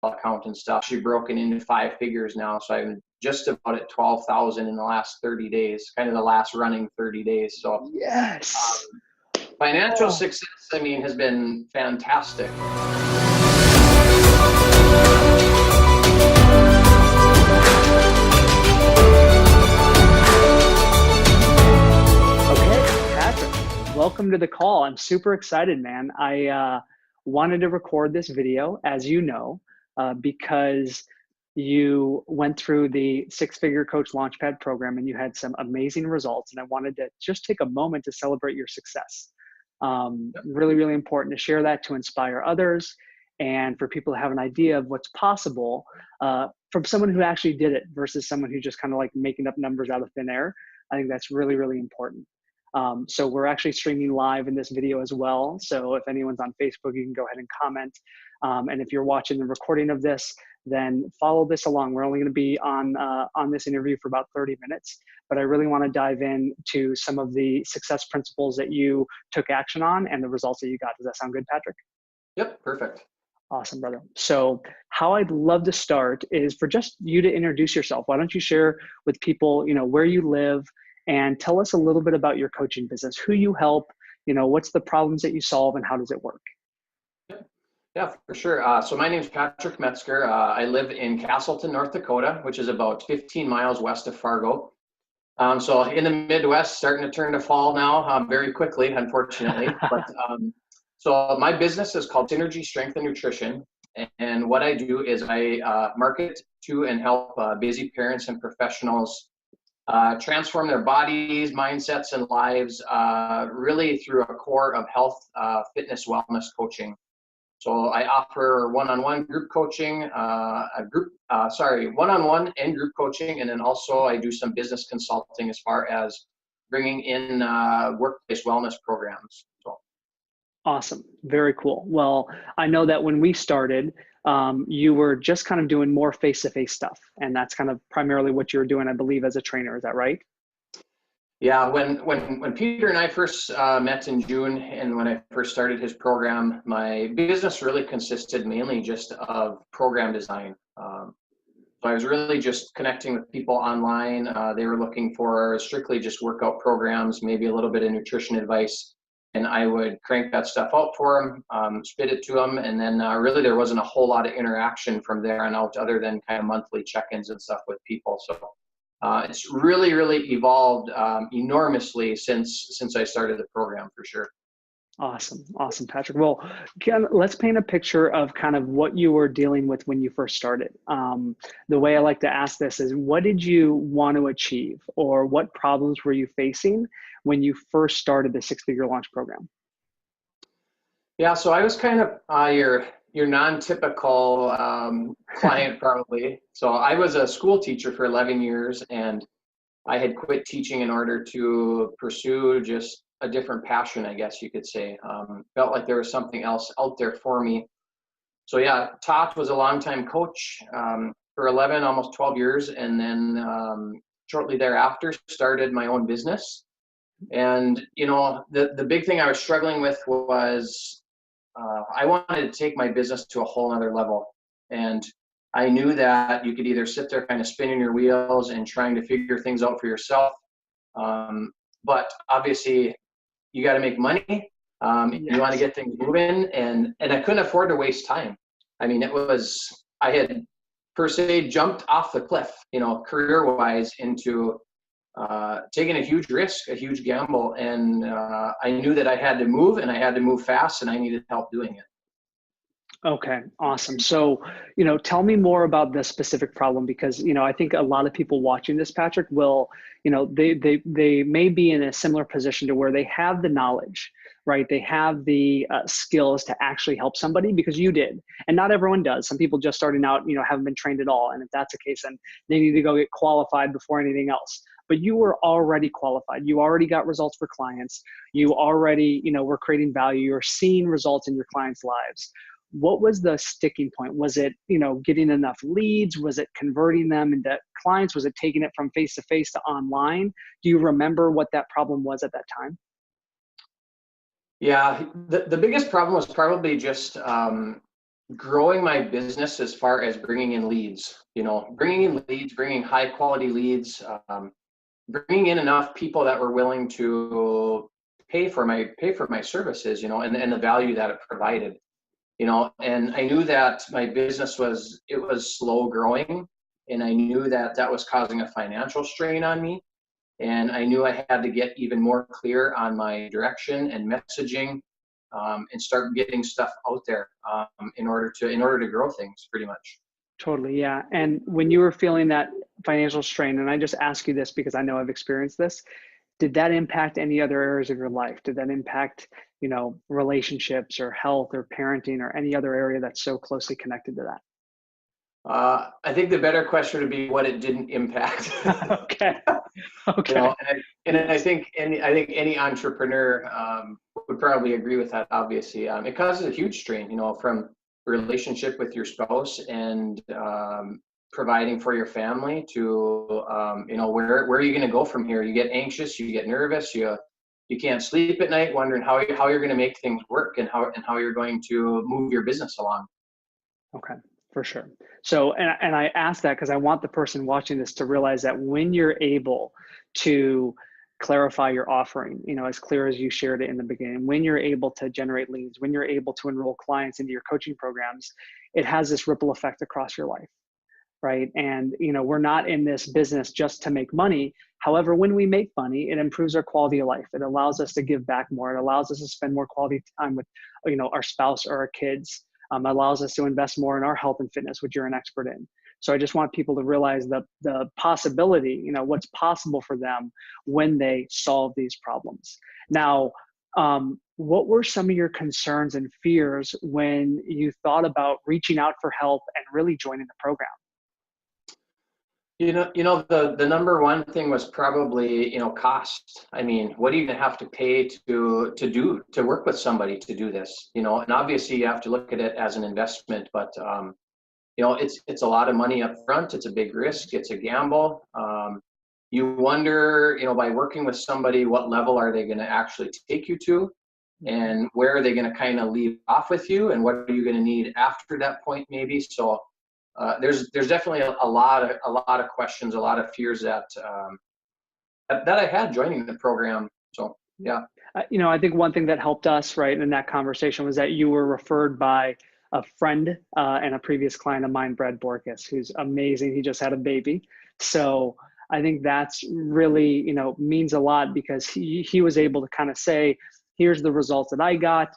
account and stuff. She's broken into 5 figures now. So I'm just about at 12,000 in the last 30 days, kind of the last running 30 days. So yes, financial success, I mean, has been fantastic. Welcome to the call. I'm super excited, man. I wanted to record this video, as you know, because you went through the six-figure coach launchpad program and you had some amazing results. And I wanted to just take a moment to celebrate your success. Really, really important to share that, to inspire others and for people to have an idea of what's possible from someone who actually did it versus someone who just kind of like making up numbers out of thin air. I think that's really, really important. So we're actually streaming live in this video as well. So if anyone's on Facebook, you can go ahead and comment. And if you're watching the recording of this, then follow this along. We're only going to be on this interview for about 30 minutes, but I really want to dive into some of the success principles that you took action on and the results that you got. Does that sound good, Patrick? Yep, perfect. Awesome, brother. So how I'd love to start is for just you to introduce yourself. Why don't you share with people, where you live, and tell us a little bit about your coaching business, who you help, what's the problems that you solve and how does it work? Yeah, for sure. So my name is Patrick Metzger. I live in Castleton, North Dakota, which is about 15 miles west of Fargo. So in the Midwest, starting to turn to fall now very quickly, unfortunately. But so my business is called Synergy Strength and Nutrition. And what I do is I market to and help busy parents and professionals transform their bodies, mindsets, and lives really through a core of health, fitness, wellness coaching. So I offer one-on-one group coaching, one-on-one and group coaching, and then also I do some business consulting as far as bringing in workplace wellness programs. So. Awesome. Very cool. Well, I know that when we started, you were just kind of doing more face-to-face stuff, and that's kind of primarily what you were doing, I believe, as a trainer. Is that right? Yeah. When Peter and I first met in June, and when I first started his program, my business really consisted mainly just of program design. So I was really just connecting with people online. They were looking for strictly just workout programs, maybe a little bit of nutrition advice. And I would crank that stuff out for them, spit it to them, and then really there wasn't a whole lot of interaction from there on out other than kind of monthly check-ins and stuff with people. So it's really, really evolved enormously since I started the program, for sure. Awesome. Awesome, Patrick. Well, let's paint a picture of kind of what you were dealing with when you first started. The way I like to ask this is, what did you want to achieve, or what problems were you facing when you first started the six-figure launch program? Yeah, so I was kind of your non-typical client probably. So I was a school teacher for 11 years, and I had quit teaching in order to pursue just a different passion, I guess you could say. Felt like there was something else out there for me. So yeah, taught, was a longtime coach for 11, almost 12 years. And then shortly thereafter started my own business. And, the big thing I was struggling with was I wanted to take my business to a whole nother level. And I knew that you could either sit there kind of spinning your wheels and trying to figure things out for yourself. But obviously you got to make money. Yes. You want to get things moving, and I couldn't afford to waste time. I mean, I had per se jumped off the cliff, career wise into taking a huge risk, a huge gamble. And I knew that I had to move, and I had to move fast, and I needed help doing it. Okay, awesome. So, tell me more about this specific problem, because, I think a lot of people watching this, Patrick, will, they may be in a similar position to where they have the knowledge, right? They have the skills to actually help somebody, because you did. And not everyone does. Some people just starting out, haven't been trained at all. And if that's the case, then they need to go get qualified before anything else. But you were already qualified. You already got results for clients. You already, were creating value. You're seeing results in your clients' lives. What was the sticking point? Was it, getting enough leads? Was it converting them into clients? Was it taking it from face-to-face to online? Do you remember what that problem was at that time? Yeah, the biggest problem was probably just growing my business as far as bringing in leads, bringing high quality leads, bringing in enough people that were willing to pay for my services, and the value that it provided, and I knew that my business was slow growing, and I knew that that was causing a financial strain on me. And I knew I had to get even more clear on my direction and messaging, and start getting stuff out there, in order to grow things, pretty much. Totally, yeah. And when you were feeling that financial strain, and I just ask you this because I know I've experienced this, did that impact any other areas of your life? Did that impact, relationships or health or parenting or any other area that's so closely connected to I think the better question would be what it didn't impact. that? Okay. You Okay. know, and I think any entrepreneur, would probably agree with that. Obviously, it causes a huge strain, from relationship with your spouse, and providing for your family, to where are you going to go from here? You get anxious, you get nervous, you can't sleep at night, wondering how you're going to make things work, and how you're going to move your business along. Okay, for sure. So, and I ask that because I want the person watching this to realize that when you're able to clarify your offering, as clear as you shared it in the beginning, when you're able to generate leads, when you're able to enroll clients into your coaching programs, it has this ripple effect across your life, right? And, we're not in this business just to make money. However, when we make money, it improves our quality of life. It allows us to give back more. It allows us to spend more quality time with, our spouse or our kids. Allows us to invest more in our health and fitness, which you're an expert in. So I just want people to realize the possibility, what's possible for them when they solve these problems. Now, what were some of your concerns and fears when you thought about reaching out for help and really joining the program? The number one thing was probably, cost. I mean, what are you gonna have to pay to work with somebody to do this? And obviously you have to look at it as an investment, but it's a lot of money up front. It's a big risk. It's a gamble. You wonder, by working with somebody, what level are they gonna actually take you to, and where are they gonna kind of leave off with you, and what are you gonna need after that point, maybe. So there's definitely a lot of questions, a lot of fears that I had joining the program. So yeah. I think one thing that helped us, right, in that conversation was that you were referred by a friend and a previous client of mine, Brad Borges, who's amazing. He just had a baby. So I think that's really, means a lot, because he was able to kind of say, here's the results that I got,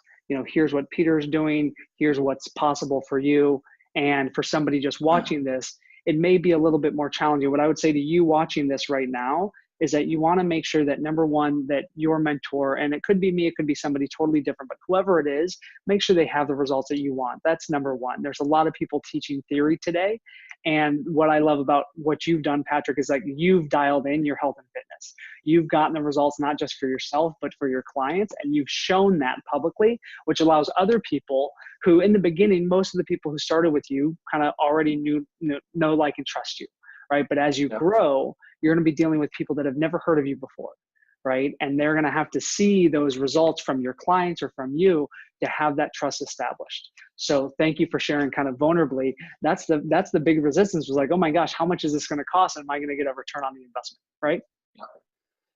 here's what Peter's doing, here's what's possible for you. And for somebody just watching this, it may be a little bit more challenging. What I would say to you watching this right now is that you want to make sure that, number one, that your mentor, and it could be me, it could be somebody totally different, but whoever it is, make sure they have the results that you want. That's number one. There's a lot of people teaching theory today. And what I love about what you've done, Patrick, is like you've dialed in your health and fitness. You've gotten the results not just for yourself, but for your clients. And you've shown that publicly, which allows other people who, in the beginning, most of the people who started with you kind of already know, like, and trust you, right? But as you grow, you're going to be dealing with people that have never heard of you before, right? And they're going to have to see those results from your clients or from you to have that trust established. So thank you for sharing kind of vulnerably. That's the big resistance, was like, oh my gosh, how much is this going to cost? And am I going to get a return on the investment, right?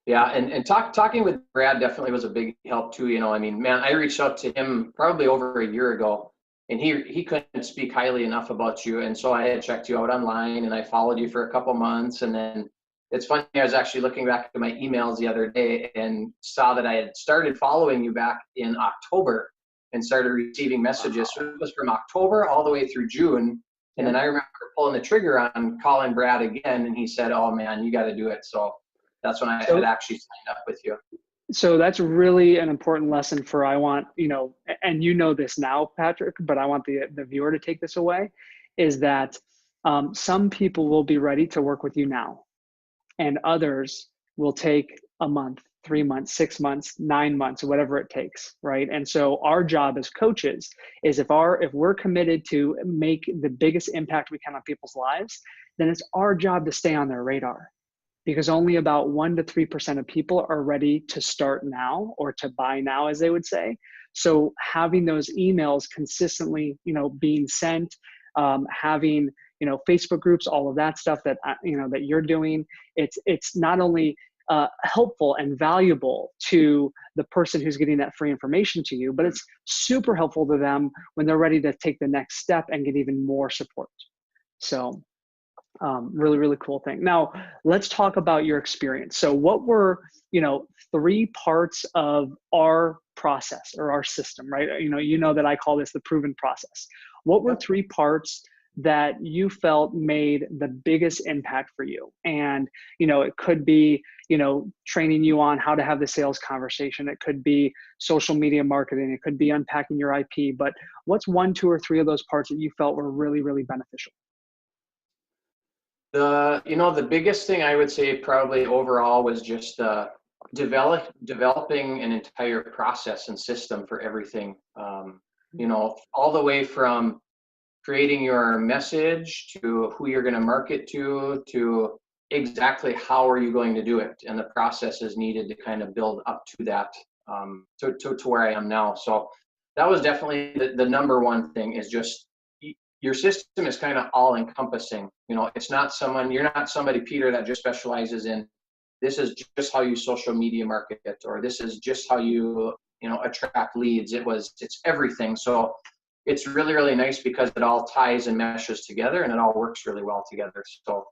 Yeah, and talking with Brad definitely was a big help too. I mean, man, I reached out to him probably over a year ago, and he couldn't speak highly enough about you. And so I had checked you out online, and I followed you for a couple months. And then it's funny, I was actually looking back at my emails the other day and saw that I had started following you back in October and started receiving messages. So it was from October all the way through June. And then I remember pulling the trigger on calling Brad again, and he said, "Oh man, you got to do it." So that's when I had actually signed up with you. So that's really an important lesson for, I want, and this now, Patrick, but I want the viewer to take this away, is that some people will be ready to work with you now, and others will take a month, 3 months, 6 months, 9 months, whatever it takes, right? And so our job as coaches is, if we're committed to make the biggest impact we can on people's lives, then it's our job to stay on their radar, because only about 1 to 3% of people are ready to start now, or to buy now, as they would say. So having those emails consistently, being sent, having, Facebook groups, all of that stuff that, that you're doing, it's not only helpful and valuable to the person who's getting that free information to you, but it's super helpful to them when they're ready to take the next step and get even more support. So really, really cool thing. Now, let's talk about your experience. So what were, 3 parts of our process or our system, right? You know that I call this the proven process. What were 3 parts that you felt made the biggest impact for you? And, it could be, training you on how to have the sales conversation. It could be social media marketing. It could be unpacking your IP. But what's 1, 2, or 3 of those parts that you felt were really, really beneficial? The biggest thing I would say probably overall was just developing an entire process and system for everything. All the way from creating your message to who you're going to market to exactly how are you going to do it, and the process is needed to kind of build up to that, to where I am now. So that was definitely the number one thing, is just your system is kind of all encompassing. It's not you're not somebody, Peter, that just specializes in, this is just how you social media market it, or this is just how you, attract leads. It's everything. So it's really, really nice because it all ties and meshes together, and it all works really well together. So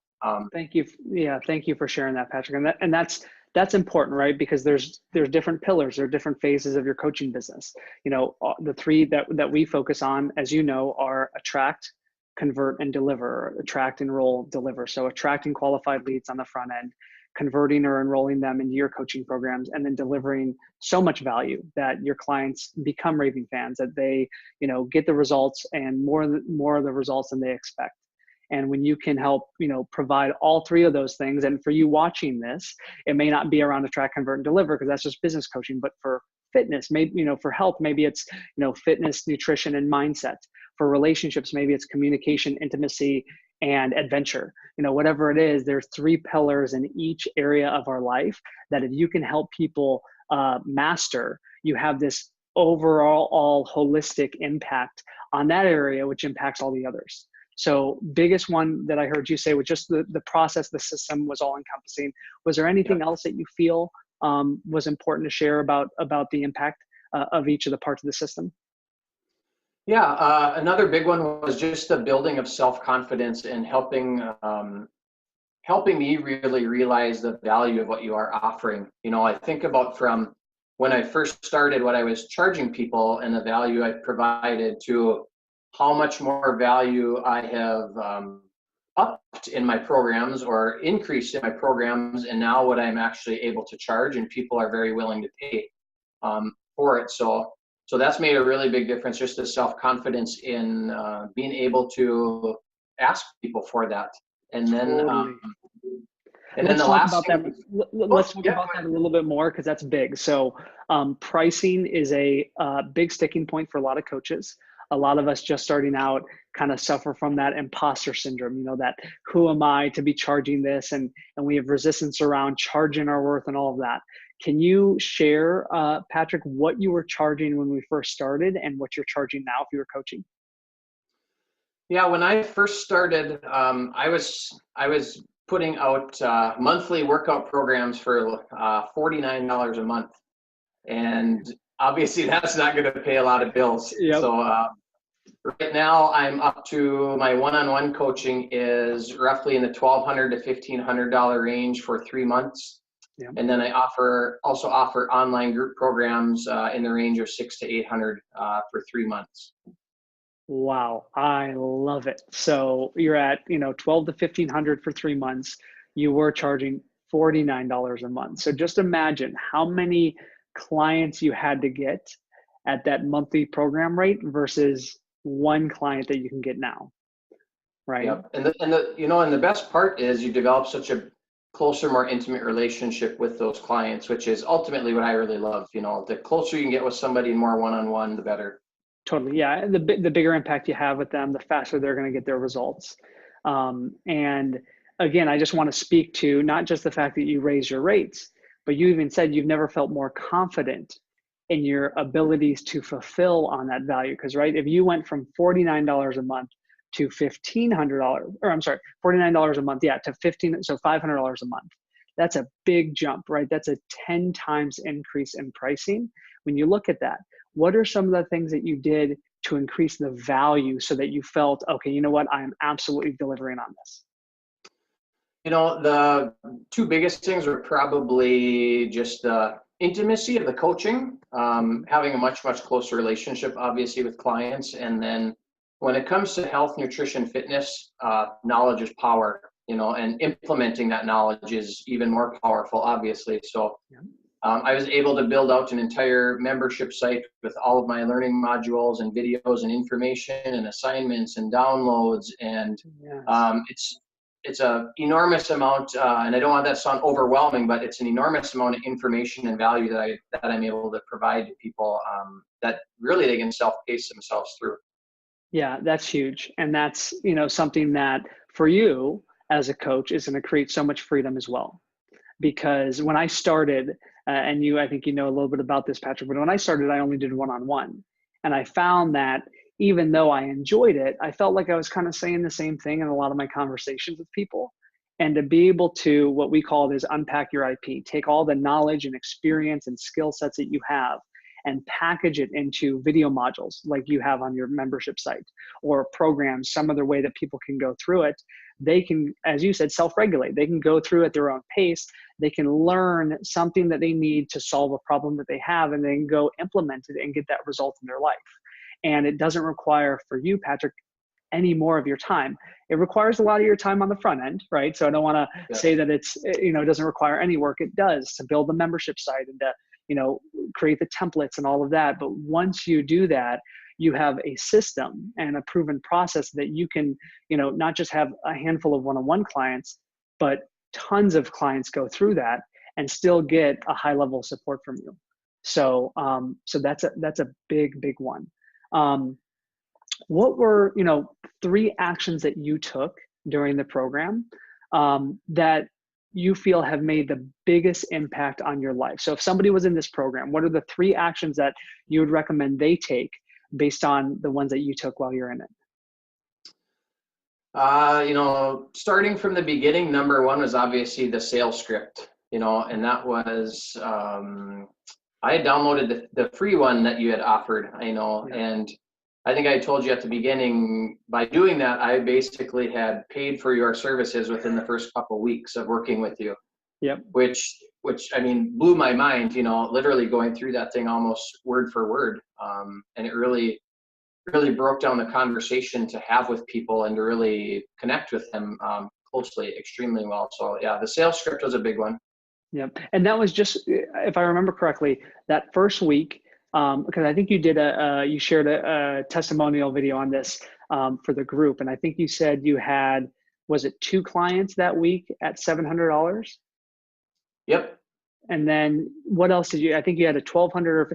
thank you. Yeah, thank you for sharing that, Patrick. And that's important, right? Because there's different pillars or different phases of your coaching business. The 3 that we focus on, as you know, are attract, convert, and deliver. Attract, enroll, deliver. So attracting qualified leads on the front end, converting or enrolling them into your coaching programs, and then delivering so much value that your clients become raving fans, that they, get the results and more of the results than they expect. And when you can help, provide all 3 of those things, and for you watching this, it may not be around attract, convert, and deliver, because that's just business coaching, but for fitness, maybe, for health, maybe it's, fitness, nutrition, and mindset. For relationships, maybe it's communication, intimacy, and adventure. Whatever it is, there's 3 pillars in each area of our life that if you can help people master, you have this overall all holistic impact on that area, which impacts all the others. So biggest one that I heard you say was just the process, the system was all encompassing. Was there anything else that you feel was important to share about the impact of each of the parts of the system? Yeah, another big one was just the building of self-confidence and helping me really realize the value of what you are offering. I think about from when I first started, what I was charging people and the value I provided, to how much more value I have upped in my programs or increased in my programs, and now what I'm actually able to charge, and people are very willing to pay for it. So that's made a really big difference, just the self-confidence in being able to ask people for that. And then, Totally. and then the last thing. Let's talk about that a little bit more, because that's big. So pricing is a big sticking point for a lot of coaches. A lot of us just starting out kind of suffer from that imposter syndrome, that who am I to be charging this? And we have resistance around charging our worth and all of that. Can you share, Patrick, what you were charging when we first started and what you're charging now if you were coaching? Yeah, when I first started, I was putting out monthly workout programs for $49 a month, and obviously that's not going to pay a lot of bills. Yep. So right now I'm up to, my one-on-one coaching is roughly in the $1,200 to $1,500 range for 3 months. Yep. And then I also offer online group programs in the range of $600 to $800 for 3 months. Wow, I love it. So you're at, $1,200 to $1,500 for 3 months. You were charging $49 a month. So just imagine how many clients you had to get at that monthly program rate versus one client that you can get now, right? Yep. And the best part is you develop such a closer, more intimate relationship with those clients, which is ultimately what I really love. The closer you can get with somebody, more one-on-one, the better. Totally. Yeah. The bigger impact you have with them, the faster they're going to get their results. And again, I just want to speak to not just the fact that you raise your rates, but you even said you've never felt more confident in your abilities to fulfill on that value. Because, right, if you went from $49 a month to $1,500, or I'm sorry, $49 a month, yeah, to so $500 a month. That's a big jump, right? That's a 10 times increase in pricing. When you look at that, what are some of the things that you did to increase the value so that you felt, okay, you know what, I am absolutely delivering on this? The two biggest things were probably just the intimacy of the coaching, having a much, much closer relationship, obviously, with clients. And then when it comes to health, nutrition, fitness, knowledge is power, and implementing that knowledge is even more powerful, obviously. So I was able to build out an entire membership site with all of my learning modules and videos and information and assignments and downloads. And it's a enormous amount, and I don't want that to sound overwhelming, but it's an enormous amount of information and value that I'm able to provide to people, that really they can self-pace themselves through. Yeah, that's huge. And that's, something that for you as a coach is going to create so much freedom as well. Because when I started, and I think you know a little bit about this, Patrick, but when I started, I only did one-on-one. And I found that even though I enjoyed it, I felt like I was kind of saying the same thing in a lot of my conversations with people. And to be able to, what we call is unpack your IP, take all the knowledge and experience and skill sets that you have and package it into video modules like you have on your membership site, or programs, some other way that people can go through it. They can, as you said, self-regulate. They can go through at their own pace. They can learn something that they need to solve a problem that they have, and they can go implement it and get that result in their life. And it doesn't require, for you, Patrick, any more of your time. It requires a lot of your time on the front end, right? So I don't want to say that it doesn't require any work. It does, to build the membership site and to, create the templates and all of that. But once you do that, you have a system and a proven process that you can, not just have a handful of one-on-one clients, but tons of clients go through that and still get a high level of support from you. So, so that's a big, big one. What were, 3 actions that you took during the program, that you feel have made the biggest impact on your life? So if somebody was in this program, what are the 3 actions that you would recommend they take based on the ones that you took while you're in it? Starting from the beginning, number 1 was obviously the sales script, and that was, I had downloaded the free one that you had offered, and I think I told you at the beginning, by doing that, I basically had paid for your services within the first couple of weeks of working with you. Yep. Which I mean, blew my mind, literally going through that thing almost word for word. And it really broke down the conversation to have with people and to really connect with them closely, extremely well. So yeah, the sales script was a big one. Yep. And that was just, if I remember correctly, that first week, because I think you did you shared a testimonial video on this for the group. And I think you said you had, was it 2 clients that week at $700? Yep. And then what else did you, I think you had a 1,200,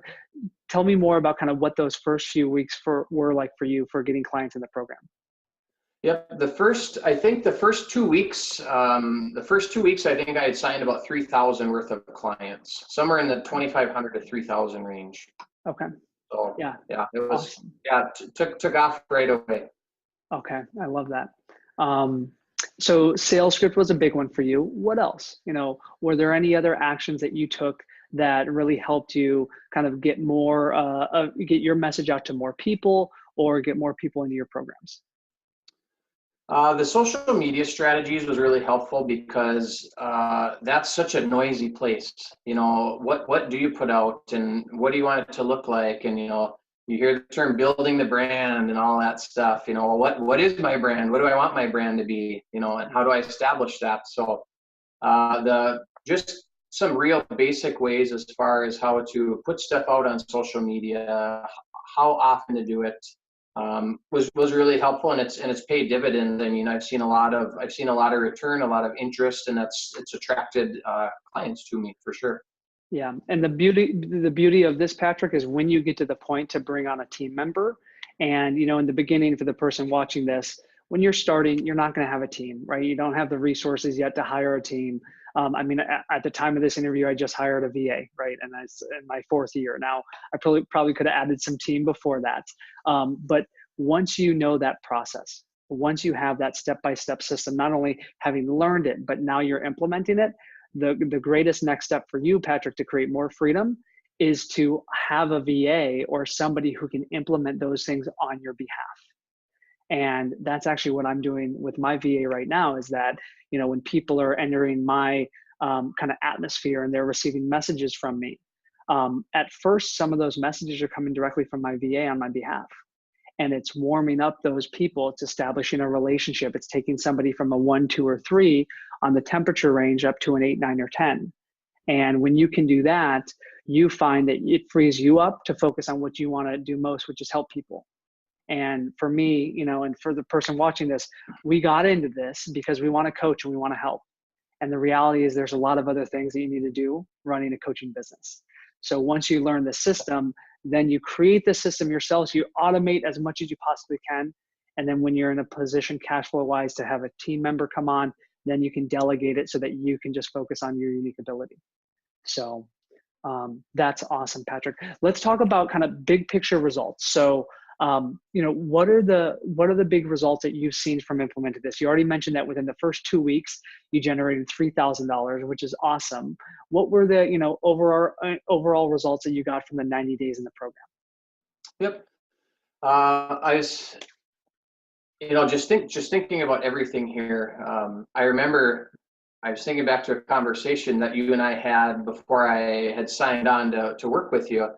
tell me more about kind of what those first few weeks were like for you for getting clients in the program. Yep. I think the first 2 weeks, I think I had signed about 3,000 worth of clients, somewhere in the 2,500 to 3,000 range. Okay. So yeah, it was, awesome. Took off right away. Okay. I love that. So sales script was a big one for you. What else? Were there any other actions that you took that really helped you kind of get get your message out to more people, or get more people into your programs? The social media strategies was really helpful because that's such a noisy place. What do you put out, and what do you want it to look like? And you hear the term building the brand and all that stuff. What is my brand? What do I want my brand to be? And how do I establish that? So just some real basic ways as far as how to put stuff out on social media, how often to do it. Was really helpful, and it's paid dividends. I mean, I've seen a lot of return, a lot of interest, and it's attracted clients to me for sure. Yeah, and the beauty of this, Patrick, is when you get to the point to bring on a team member, and in the beginning, for the person watching this, when you're starting, you're not going to have a team, right? You don't have the resources yet to hire a team. I mean, at the time of this interview, I just hired a VA, right? And that's in my 4th year. Now, I probably could have added some team before that. But once you know that process, once you have that step-by-step system, not only having learned it, but now you're implementing it, the greatest next step for you, Patrick, to create more freedom is to have a VA or somebody who can implement those things on your behalf. And that's actually what I'm doing with my VA right now, is that, you know, when people are entering my kind of atmosphere and they're receiving messages from me, at first, some of those messages are coming directly from my VA on my behalf. And it's warming up those people. It's establishing a relationship. It's taking somebody from a 1, 2, or 3 on the temperature range up to an 8, 9, or 10. And when you can do that, you find that it frees you up to focus on what you want to do most, which is help people. And for me, you know, and for the person watching this, we got into this because we want to coach and we want to help. And the reality is there's a lot of other things that you need to do running a coaching business. So once you learn the system, then you create the system yourself. So you automate as much as you possibly can. And then when you're in a position cash flow wise to have a team member come on, then you can delegate it so that you can just focus on your unique ability. So that's awesome, Patrick. Let's talk about kind of big picture results. So you know, what are the big results that you've seen from implementing this? You already mentioned that within the first 2 weeks, you generated $3,000, which is awesome. What were the, you know, overall results that you got from the 90 days in the program? Yep. I was, you know, just thinking about everything here. I remember I was thinking back to a conversation that you and I had before I had signed on to work with you.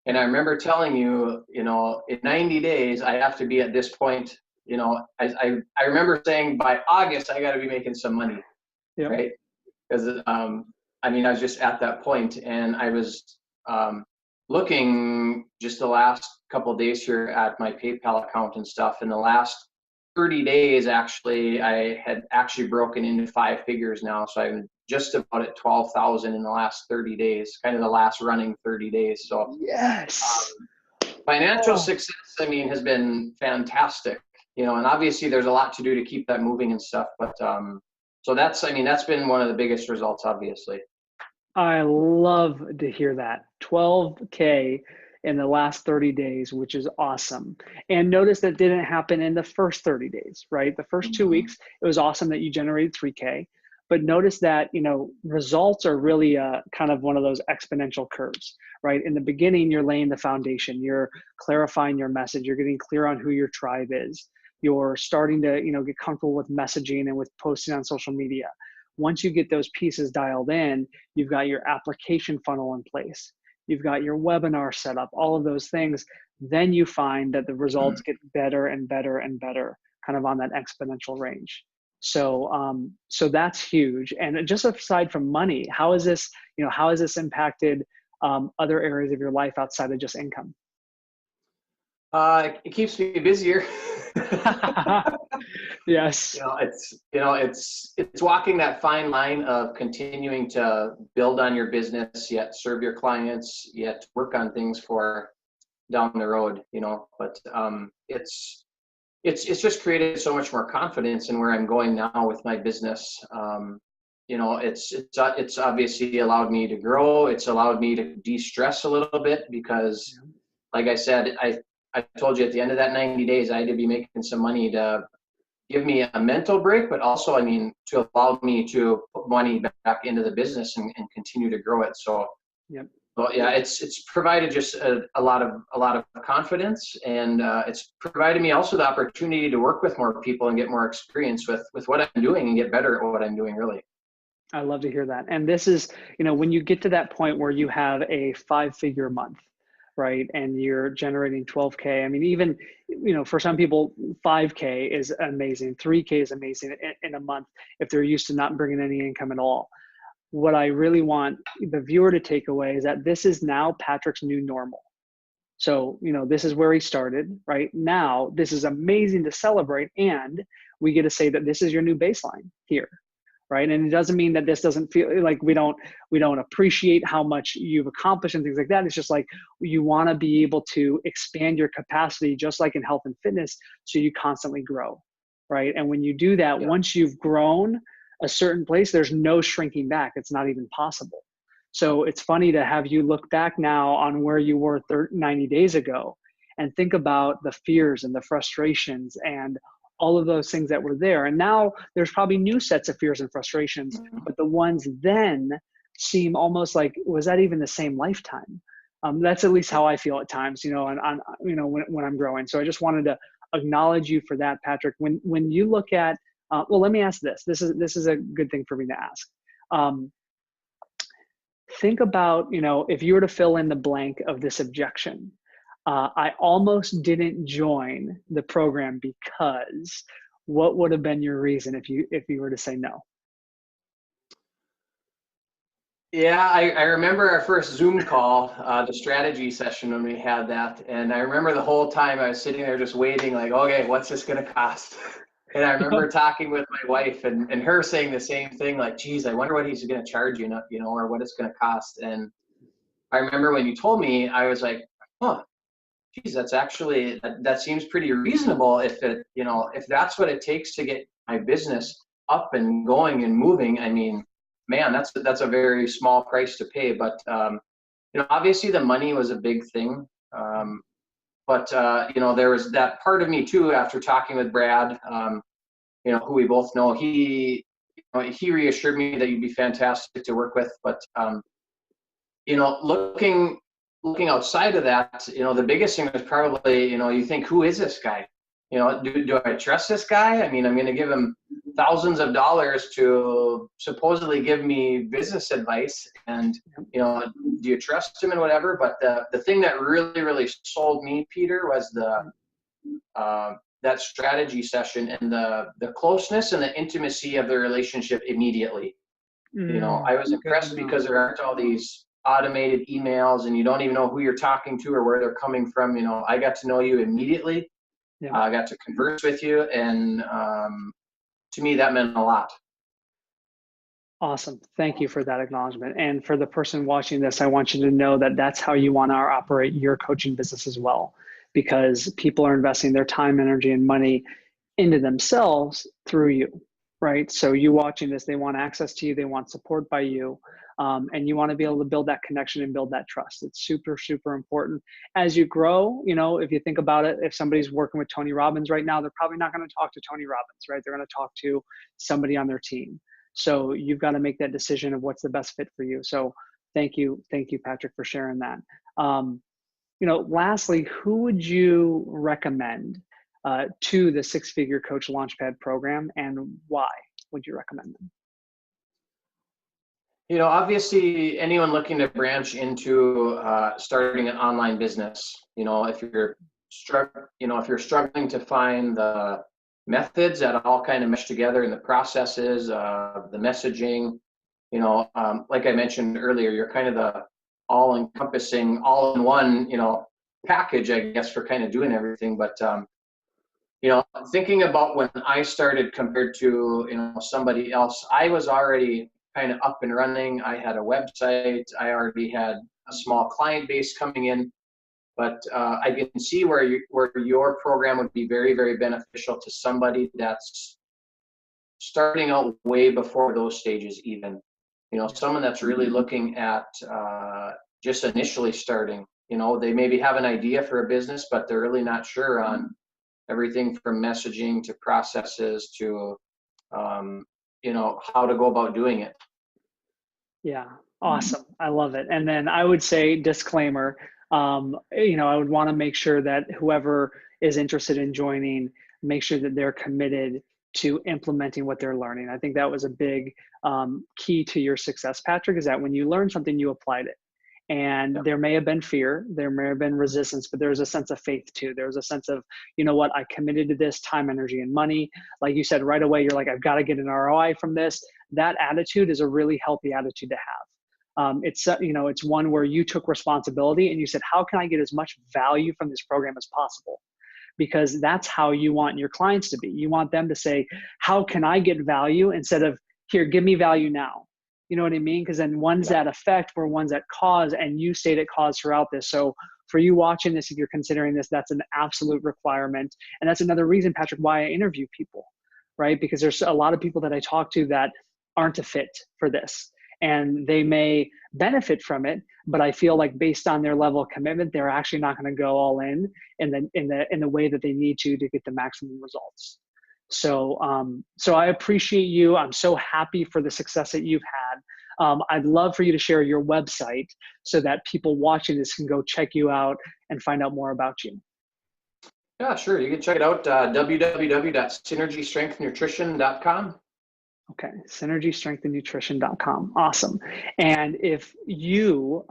And I remember telling you, you know, in 90 days, I have to be at this point. You know, I remember saying by August, I got to be making some money, Yep. right? Because, I mean, I was just at that point, and I was looking just the last couple of days here at my PayPal account and stuff. In the last 30 days, actually, I had actually broken into 5 figures now. So I'm just about at 12,000 in the last 30 days, kind of the last running 30 days. So yes, financial success, I mean, has been fantastic, you know, and obviously there's a lot to do to keep that moving and stuff. But so that's, I mean, that's been one of the biggest results, obviously. I love to hear that. 12K in the last 30 days, which is awesome. And notice that didn't happen in the first 30 days, right? The first 2 weeks, it was awesome that you generated 3K. But notice that, you know, results are really kind of one of those exponential curves, right? In the beginning, you're laying the foundation. You're clarifying your message. You're getting clear on who your tribe is. You're starting to, you know, get comfortable with messaging and with posting on social media. Once you get those pieces dialed in, you've got your application funnel in place. You've got your webinar set up, all of those things. Then you find that the results get better and better and better, kind of on that exponential range. So, so that's huge. And just aside from money, how is this, you know, how has this impacted other areas of your life outside of just income? It keeps me busier. Yes. It's walking that fine line of continuing to build on your business, yet serve your clients, yet work on things for down the road, you know. But it's just created so much more confidence in where I'm going now with my business. You know, it's obviously allowed me to grow. It's allowed me to de-stress a little bit because, like I said, I told you at the end of that 90 days, I had to be making some money to give me a mental break, but also, I mean, to allow me to put money back into the business and continue to grow it. So, Well, yeah, it's provided just a lot of confidence, and it's provided me also the opportunity to work with more people and get more experience with what I'm doing and get better at what I'm doing, really. I love to hear that. And this is, you know, when you get to that point where you have a 5-figure month, right? And you're generating 12K. I mean, even, you know, for some people, 5K is amazing. 3K is amazing in a month if they're used to not bringing any income at all. What I really want the viewer to take away is that this is now Patrick's new normal. So, you know, this is where he started, right? Now, this is amazing to celebrate. And we get to say that this is your new baseline here, right? And it doesn't mean that this doesn't feel like we don't appreciate how much you've accomplished and things like that. It's just like you want to be able to expand your capacity, just like in health and fitness, so you constantly grow, right? And when you do that, Yeah. once you've grown a certain place, there's no shrinking back. It's not even possible. So it's funny to have you look back now on where you were 90 days ago and think about the fears and the frustrations and all of those things that were there. And now there's probably new sets of fears and frustrations, but the ones then seem almost like, was that even the same lifetime? That's at least how I feel at times, and when I'm growing. So I just wanted to acknowledge you for that, Patrick. When you look at, well, let me ask this. This is a good thing for me to ask. Think about, if you were to fill in the blank of this objection, I almost didn't join the program because, what would have been your reason if you were to say no? Yeah, I remember our first Zoom call, the strategy session when we had that. And I remember the whole time I was sitting there just waiting, like, okay, what's this going to cost? And I remember talking with my wife and her saying the same thing, like, geez, I wonder what he's going to charge you, or what it's going to cost. And I remember when you told me, I was like, huh, geez, that's actually, that seems pretty reasonable if that's what it takes to get my business up and going and moving. I mean, man, that's a very small price to pay. But obviously the money was a big thing. But there was that part of me too after talking with Brad, who we both know. He reassured me that you'd be fantastic to work with. But looking outside of that, the biggest thing is probably, you think, who is this guy? Do I trust this guy? I mean, I'm going to give him thousands of dollars to supposedly give me business advice, and do you trust him and whatever? But the thing that really, really sold me, Peter, was that strategy session and the closeness and the intimacy of the relationship immediately. I was impressed because there aren't all these automated emails and you don't even know who you're talking to or where they're coming from. I got to know you immediately. Yeah. I got to converse with you, and to me, that meant a lot. Awesome. Thank you for that acknowledgement. And for the person watching this, I want you to know that that's how you want to operate your coaching business as well, because people are investing their time, energy, and money into themselves through you, right? So you watching this, they want access to you, they want support by you, and you want to be able to build that connection and build that trust. It's super, super important. As you grow, if you think about it, if somebody's working with Tony Robbins right now, they're probably not going to talk to Tony Robbins, right? They're going to talk to somebody on their team. So you've got to make that decision of what's the best fit for you. So thank you, Patrick, for sharing that. Lastly, who would you recommend to the Six Figure Coach Launchpad program, and why would you recommend them? Obviously, anyone looking to branch into starting an online business, if you're struggling to find the methods that all kind of mesh together in the processes, the messaging, like I mentioned earlier, you're kind of the all-encompassing, all-in-one, package, I guess, for kind of doing everything. But thinking about when I started compared to somebody else, I was already kind of up and running. I had a website. I already had a small client base coming in. But I can see where your program would be very, very beneficial to somebody that's starting out way before those stages even. Someone that's really looking at just initially starting. They maybe have an idea for a business, but they're really not sure on everything from messaging to processes to how to go about doing it. Yeah, awesome. I love it. And then I would say, disclaimer, I would want to make sure that whoever is interested in joining, make sure that they're committed to implementing what they're learning. I think that was a big key to your success, Patrick, is that when you learn something, you applied it. And there may have been fear, there may have been resistance, but there was a sense of faith too. There was a sense of, I committed to this, time, energy, and money. Like you said, right away, you're like, I've got to get an ROI from this. That attitude is a really healthy attitude to have. It's one where you took responsibility and you said, how can I get as much value from this program as possible? Because that's how you want your clients to be. You want them to say, how can I get value, instead of, here, give me value now. You know what I mean? Because then one's at effect, where one's at cause, and you stayed at cause throughout this. So for you watching this, if you're considering this, that's an absolute requirement. And that's another reason, Patrick, why I interview people. right? Because there's a lot of people that I talk to that aren't a fit for this, and they may benefit from it, but I feel like based on their level of commitment, they're actually not going to go all in the way that they need to get the maximum results. So, so I appreciate you. I'm so happy for the success that you've had. I'd love for you to share your website so that people watching this can go check you out and find out more about you. Yeah, sure. You can check it out, www.synergystrengthnutrition.com. Okay, synergystrengthandnutrition.com. Awesome. And if you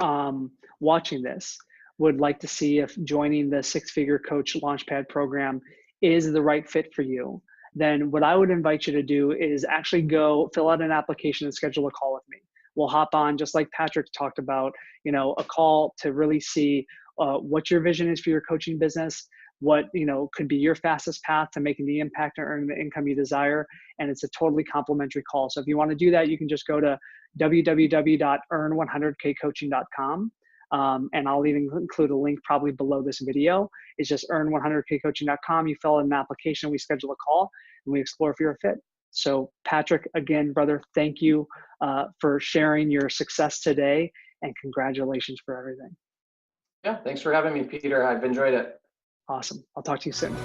watching this would like to see if joining the Six-Figure Coach Launchpad program is the right fit for you, then what I would invite you to do is actually go fill out an application and schedule a call with me. We'll hop on, just like Patrick talked about, a call to really see what your vision is for your coaching business, what could be your fastest path to making the impact and earning the income you desire. And it's a totally complimentary call. So if you want to do that, you can just go to www.earn100kcoaching.com. And I'll even include a link probably below this video. It's just earn100kcoaching.com. You fill out an application, we schedule a call, and we explore if you're a fit. So Patrick, again, brother, thank you for sharing your success today, and congratulations for everything. Yeah, thanks for having me, Peter. I've enjoyed it. Awesome. I'll talk to you soon.